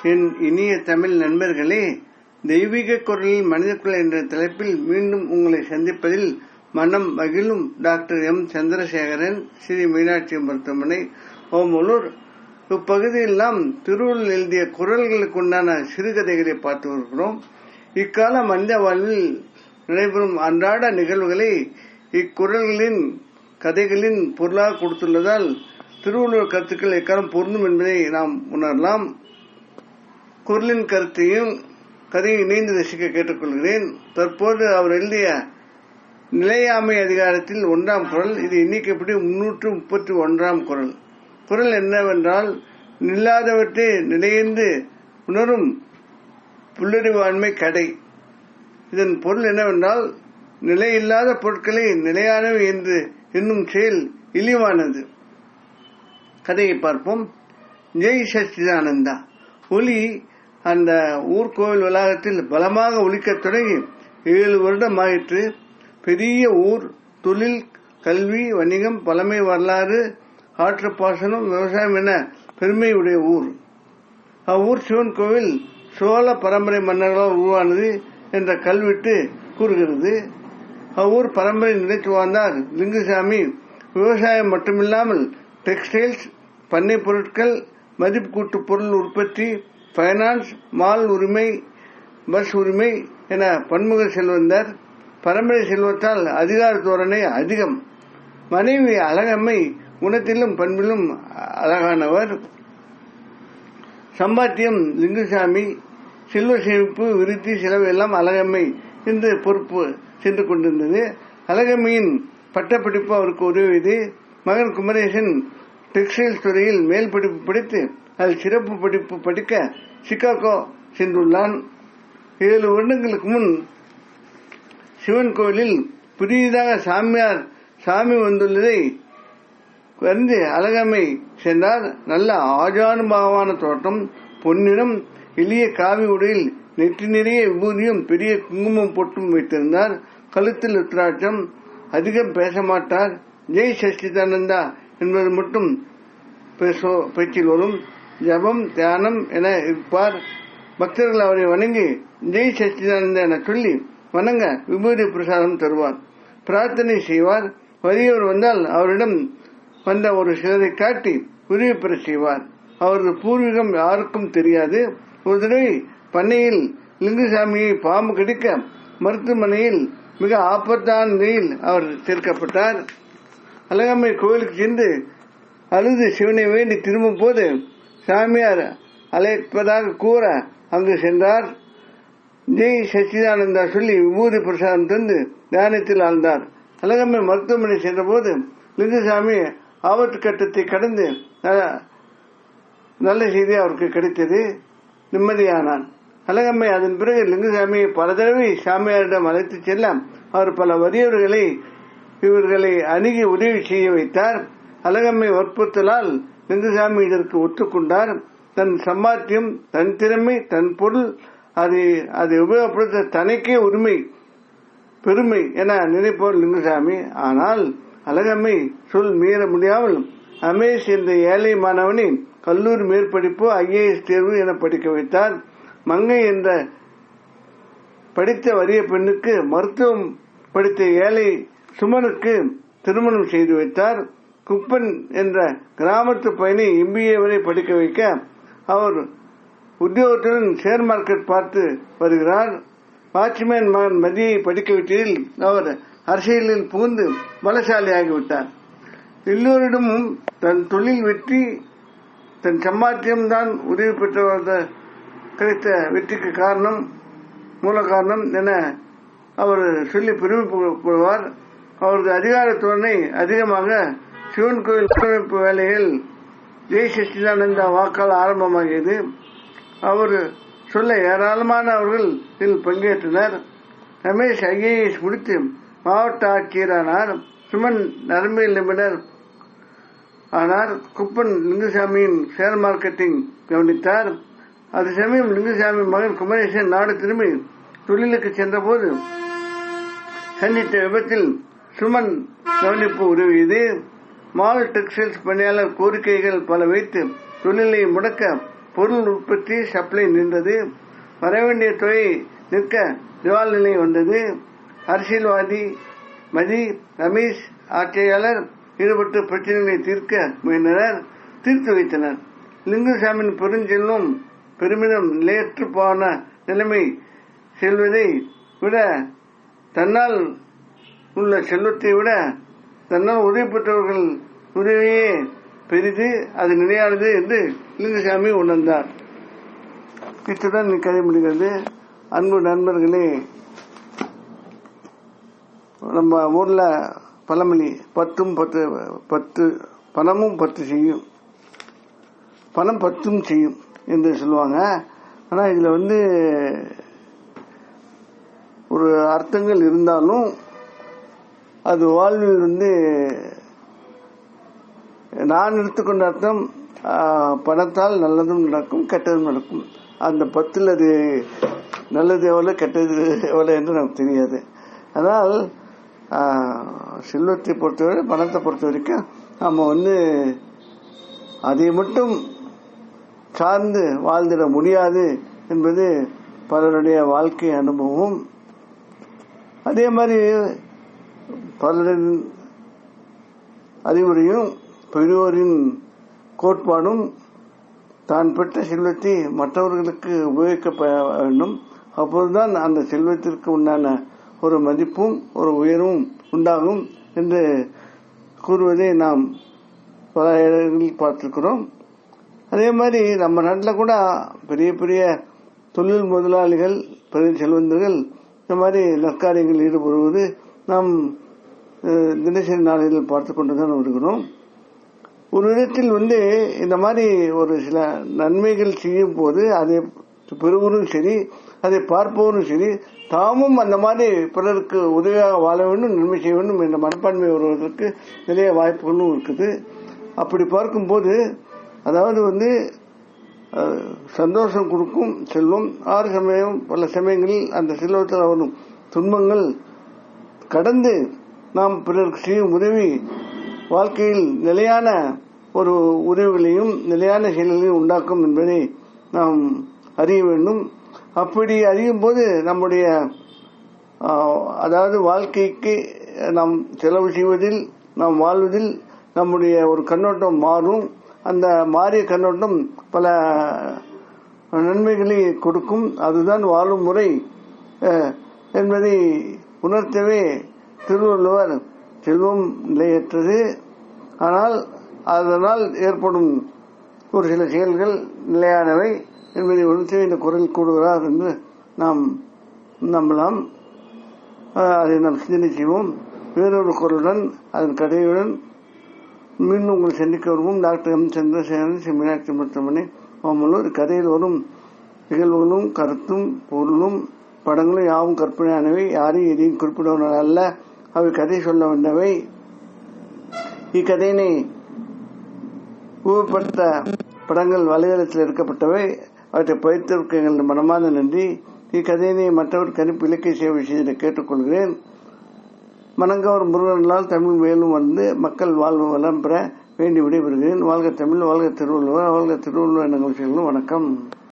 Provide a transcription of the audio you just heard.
என் இனிய தமிழ் நண்பர்களே, தெய்வீக குரலில் மனித குரல் என்ற தலைப்பில் மீண்டும் உங்களை சந்திப்பதில் மனம் மகிழும். டாக்டர் எம் சந்திரசேகரன், ஸ்ரீ மீனாட்சி மருத்துவமனை, ஓமலூர். இப்பகுதியில் நாம் திருவள்ளுவர் எழுதிய குரல்களுக்குண்டான சிறுகதைகளை பார்த்து வருகிறோம். இக்கால மனித வாழ்வில் நடைபெறும் அன்றாட நிகழ்வுகளை இக்குறள்களின் கதைகளின் பொருளாக கொடுத்துள்ளதால் திருவள்ளுவர் கருத்துக்கள் எக்காலம் பொருந்தும் என்பதை நாம் உணரலாம். குரலின் கருத்தையும் கதையை இணைந்து ரசிக்க கேட்டுக்கொள்கிறேன். தற்போது அவர் எழுதிய நிலையாமை அதிகாரத்தில் 1ஆம் குறள். இது எண்ணிக்கைப்படி 331ஆம் குறள். குறள் என்னவென்றால், நில்லாதவற்றை நிலையென்று உணரும் புல்லறிவாண்மை கடை. இதன் பொருள் என்னவென்றால், நிலையில்லாத பொருட்களை நிலையானவை என்று என்னும் செயல் இழிவானது. கதையை பார்ப்போம். ஜெய் சச்சிதானந்தா. ஒலி அந்த ஊர்கோவில் வளாகத்தில் பலமாக ஒலிக்கத் தொடங்கி 7 வருடம் ஆயிற்று. பெரிய ஊர். தொழில், கல்வி, வணிகம், பழமை வரலாறு, ஆற்றுப்பாசனம், விவசாயம் என பெருமையுடைய ஊர். அவ்வூர் சிவன் கோவில் சோழ பரம்பரை மன்னர்களால் உருவானது என்ற கல்வெட்டு கூறுகிறது. அவ்வூர் பரம்பரை நிலைத்து வாழ்ந்தார் லிங்குசாமி. விவசாயம் மட்டுமில்லாமல் டெக்ஸ்டைல்ஸ், பண்ணை பொருட்கள், மதிப்பு கூட்டு பொருள் உற்பத்தி, பைனான்ஸ், மால் உரிமை, பஸ் உரிமை என பன்முக செல்வந்தார். பரம்பரை செல்வத்தால் அதிகார தோரணை அதிகம். மனைவி அழகம்மை, குணத்திலும் பண்பிலும் அழகானவர். சம்பாத்தியம் லிங்குசாமி. செல்வ சேமிப்பு, விருத்தி, செலவு எல்லாம் அழகம்மை என்று பொறுப்பு சென்று கொண்டிருந்தது. அழகம்மையின் பட்டப்படிப்பு அவருக்கு உதவியது. மகன் குமரேசன் டெக்ஸ்டைல்ஸ் துறையில் மேல் படிப்பு படித்து அதில் சிறப்பு படிப்பு படிக்க சிகாகோ சென்றுள்ளான். 7 வருடங்களுக்கு முன் சிவன் கோவிலில் புதியதாக சாமி வந்துள்ளதை அறிந்து அழகம்மை சென்றார். நல்ல ஆஜானுபாகமான தோட்டம், பொன்னிறம், எளிய காவி உடையில் நெற்றி நிறைய விபூதியும் பெரிய குங்குமம் பொட்டும் வைத்திருந்தார். கழுத்தில் ருத்ராட்சம். அதிகம் பேச மாட்டார். ஜெய் சச்சிதானந்தா என்பது மட்டும் பேச்சில் வரும். ஜபம், தியானம் என இருப்பார். பக்தர்கள் அவரை வணங்கி ஜெய் சச்சிதானந்தா என சொல்லி வணங்க விபூதி பிரசாதம் தருவார். பிரார்த்தனை செய்வார். வறியவர் வந்தால் அவரிடம் வந்த ஒரு சிலரை காட்டி உதவி பெற செய்வார். அவரது பூர்வீகம் யாருக்கும் தெரியாது. ஒரு தடவை பண்ணையில் லிங்குசாமியை பாம்பு கடிக்க மருத்துவமனையில் மிக ஆபத்தான நிலையில் அவர் சேர்க்கப்பட்டார். அழகம்மை கோவிலுக்கு சென்று அழுது சிவனை வேண்டி திரும்பும் போது சாமியார் அழைப்பதாக கூற அங்கு சென்றார். ஜெய் சச்சிதானந்தா சொல்லி விபூதி பிரசாதம் தந்து தியானத்தில் ஆழ்ந்தார். அழகம்மை மருத்துவமனை சென்ற போது லிங்குசாமி ஆபத்து கட்டத்தை கடந்து நல்ல செய்தி அவருக்கு கிடைத்தது. நிம்மதியானார். அழகம்மை அதன் பிறகு லிங்குசாமியை பல தடவை சாமியாரிடம் அழைத்து செல்ல அவர் பல வறியவர்களை இவர்களை அணுகி உதவி செய்ய வைத்தார். அழகம்மை வற்புறுத்தலால் லிங்குசாமி இதற்கு ஒத்துக்கொண்டார். தன் சம்பாத்தியம், தன் திறமை, தன் பொருள் அதை உபயோகப்படுத்த தனக்கே உரிமை, பெருமை என நினைப்பவர் லிங்குசாமி. ஆனால் அழகம்மை சொல் மீற முடியாமல் அமேஷ் என்ற ஏழை மாணவனை கல்லூரி மேற்படிப்பு, IAS தேர்வு என படிக்க வைத்தார். மங்கை என்ற படித்த வறிய பெண்ணுக்கு மருத்துவம் படித்த ஏழை சுமனுக்கு திருமணம் செய்து வைத்தார். குப்பன் என்ற கிராமத்து பையனை MBA வரை படிக்க வைக்க அவர் உத்தியோகத்துடன் ஷேர் மார்க்கெட் பார்த்து வருகிறார். வாட்ச்மேன் மகன் மதியை படிக்க வைத்ததில் அவர் அரசியலில் புகுந்து பலசாலி ஆகிவிட்டார். எல்லோரிடமும் தன் தொழில் வெற்றி, தன் சம்பாத்தியம்தான் உதவி பெற்ற கிடைத்த வெற்றிக்கு மூல காரணம் என அவர் சொல்லி பெருமைப்படுவார். அவரது அதிகார தோரணை அதிகமாக. சிவன் கோவில் கட்டமைப்பு வேலைகள் ஜெய் சச்சிதானந்தா வாக்கால் ஆரம்பமாகியது. அவர் சொல்ல ஏராளமானவர்கள் இதில் பங்கேற்றனர். ரமேஷ் IAS முடித்து மாவட்ட ஆட்சியரானார். சுமன் நரம்பியல் நிபுணர் ஆனார். குப்பன் லிங்குசாமியின் ஷேர் மார்க்கெட்டிங் கவனித்தார். அது சமயம் லிங்குசாமி மகன் குமரேசன் நாடு திரும்பி தொழிலுக்கு சென்ற போது சந்தித்த விபத்தில் சுமன் கவனிப்பு உதவியது. மால் டெக்ஸ்டைல்ஸ் பணியாளர் கோரிக்கைகள் பல வைத்து தொழிலை முடக்க பொருள் உற்பத்தி சப்ளை நின்றது. வரவேண்டிய தொகை நிற்க திவால் நிலை வந்தது. அரசியல்வாதி மதி, ரமேஷ் ஆட்சியாளர் ஈடுபட்டு பிரச்சனைகளை தீர்க்க முயன்றனர், தீர்த்து வைத்தனர். லிங்குசாமியின் பெருஞ்செல்வம் பெருமிதம் நிலையற்று போன நிலைமை செல்வதை விட தன்னால் உள்ள செல்வத்தை விட தன்னால் உதவி பெற்றவர்கள் உதவியே பெரிது, அது நிலையானது என்று லிங்குசாமி உணர்ந்தார். இத்துடன் கதை முடிகிறது. அன்பு நண்பர்களே, நம்ம ஊர்ல பழமொழி பணமும் 10 செய்யும், பணம் 10 செய்யும் என்று சொல்லுவாங்க. ஆனா இதுல ஒரு அர்த்தங்கள் இருந்தாலும் அது வாழ்வில் நான் எடுத்துக்கொண்ட அர்த்தம் பணத்தால் நல்லதும் நடக்கும் கெட்டதும் நடக்கும். அந்த 10 அது நல்லது எவ்வளவு கெட்டது எவ்வளவு என்று நமக்கு தெரியாது. அதனால் செல்வத்தை பொறுத்தவரை, பணத்தை பொறுத்த வரைக்கும் நம்ம அதை மட்டும் சார்ந்து வாழ்ந்திட முடியாது என்பது பலருடைய வாழ்க்கை அனுபவம். அதே மாதிரி பலரின் அறிவுரையும் பெரியோரின் கோட்பாடும் தான் பெற்ற செல்வத்தை மற்றவர்களுக்கு உபயோகிக்க வேண்டும். அப்போதுதான் அந்த செல்வத்திற்கு உண்டான ஒரு மதிப்பும் ஒரு உயர்வும் உண்டாகும் என்று கூறுவதை நாம் பல இடங்களில் பார்த்திருக்கிறோம். அதே மாதிரி நம்ம நாட்டில் கூட பெரிய பெரிய தொழில் முதலாளிகள், பெரிய செல்வந்தர்கள் இந்த மாதிரி நற்காரியங்களில் ஈடுபடுவது நாம் தினசரி நாளில் பார்த்து கொண்டுதான் வருகிறோம். ஒரு விதத்தில் இந்த மாதிரி ஒரு சில நன்மைகள் செய்யும் போது அதை பெறுவரும் சரி, அதை பார்ப்பவரும் சரி, தாமும் அந்த மாதிரி பிறருக்கு உதவியாக வாழ வேண்டும், நன்மை செய்ய வேண்டும் என்ற மனப்பான்மை வருவதற்கு நிறைய வாய்ப்புகளும் இருக்குது. அப்படி பார்க்கும்போது அதாவது சந்தோஷம் கொடுக்கும் செல்வம், பல சமயங்களில் அந்த செல்வத்தில் வரும் துன்பங்கள் கடந்து நாம் பிறருக்கு செய்யும் உதவி வாழ்க்கையில் நிலையான ஒரு உறவுகளையும் நிலையான செயல்களையும் உண்டாக்கும் என்பதை நாம் அறிய வேண்டும். அப்படி அறியும் போது நம்முடைய அதாவது வாழ்க்கைக்கு நாம் செலவு செய்வதில், நாம் வாழ்வதில் நம்முடைய ஒரு கண்ணோட்டம் மாறும். அந்த மாறிய கண்ணோட்டம் பல நன்மைகளை கொடுக்கும். அதுதான் வாழும் முறை என்பதை உணர்த்தவே திருவள்ளுவர் செல்வம் நிலையற்றது, ஆனால் அதனால் ஏற்படும் ஒரு சில செயல்கள் நிலையானவை என்பதை உணர்த்தவே இந்த குரல் கூடுகிறார் என்று நாம் நம்பலாம். அதை நாம் சிந்தனை செய்வோம். வேறொரு குரலுடன் அதன் கதையுடன் மீண்டும் உங்களை சந்திக்க வருவோம். டாக்டர் எம் சந்திரசேகரன், மீனாட்சி மருத்துவமனை, மாமல்லூர். கதையில் வரும் நிகழ்வுகளும் கருத்தும் பொருளும் படங்களும் யாவும் கற்பனையானவை, யாரையும் எதையும் குறிப்பிடுவன அல்ல, அவை கதை சொல்ல வந்தவை. இக்கதையினை உருவப்படுத்த படங்கள் வலைதளத்தில் எடுக்கப்பட்டவை. அவற்றை பயிர்த்திருக்க எங்களது மனமார்ந்த நன்றி. இக்கதையினை மற்றவருக்கு அனுப்பி இலக்கிய சேவை செய்து கேட்டுக்கொள்கிறேன். மனங்கவர் முருகனால் தமிழ் மேலும் மக்கள் வாழ்வு வளம் பெற வேண்டி விடைபெறுகிறேன். வாழ்க தமிழ், வாழ்க திருவள்ளுவர், வாழ்க திருவள்ளுவர் என்ற நிகழ்ச்சிகளும் வணக்கம்.